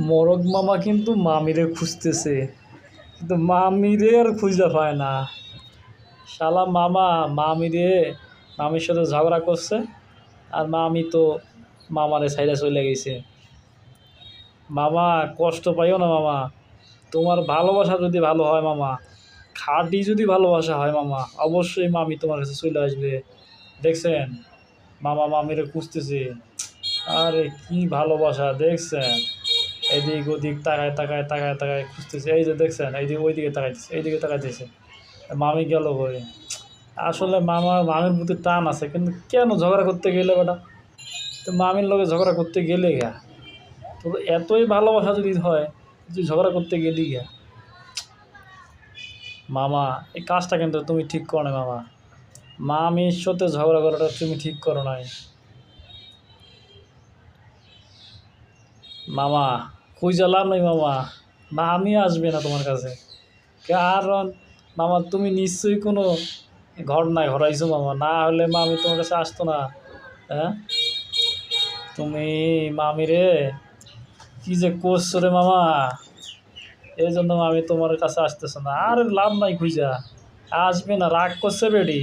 মোরগ মামা কিন্তু মামিরে খুঁজতেছে, কিন্তু মামিরে আর খুঁজে পায় না। শালা মামা মামিরে মামির সাথে ঝগড়া করছে, আর মামি তো মামারে ছাইড়া চলে গেছে। মামা কষ্ট পাইও না মামা, তোমার ভালোবাসা যদি ভালো হয় মামা, খাঁটি যদি ভালোবাসা হয় মামা, অবশ্যই মামি তোমার কাছে চলে আসবে। দেখছেন মামা মামিরে খুঁজতেছে, আরে কি ভালোবাসা দেখছেন। এদিক ওদিক তাকায় তাকায় তাকায় তাকায় খুঁজতেছে, এই যে দেখছেন এইদিকে ওইদিকে তাকাইতেছে, এইদিকে তাকাইতেছে। মামি গেল বই। আসলে মামির প্রতি টান আছে, কিন্তু কেন ঝগড়া করতে গেলে বেটা, তো মামির লগে ঝগড়া করতে গেলে গা, তো এতই ভালোবাসা যদি হয়, তুই ঝগড়া করতে গেলি গা। মামা এই কাজটা কিন্তু তুমি ঠিক করো না মামা, মামির সাথে ঝগড়া করাটা তুমি ঠিক করো নাই মামা। খুঁজে লাভ নাই মামা, মামি আসবে না তোমার কাছে, কারণ মামা তুমি নিশ্চয়ই কোনো ঘটনায় ঘটাইছো মামা, না হলে মামি তোমার কাছে আসতো না। হ্যাঁ, তুমি মামিরে কি যে করছো রে মামা, এই জন্য মামি তোমার কাছে আসতেছো না। আর লাভ নাই খুঁজা, আসবে না, রাগ করছে বেডি।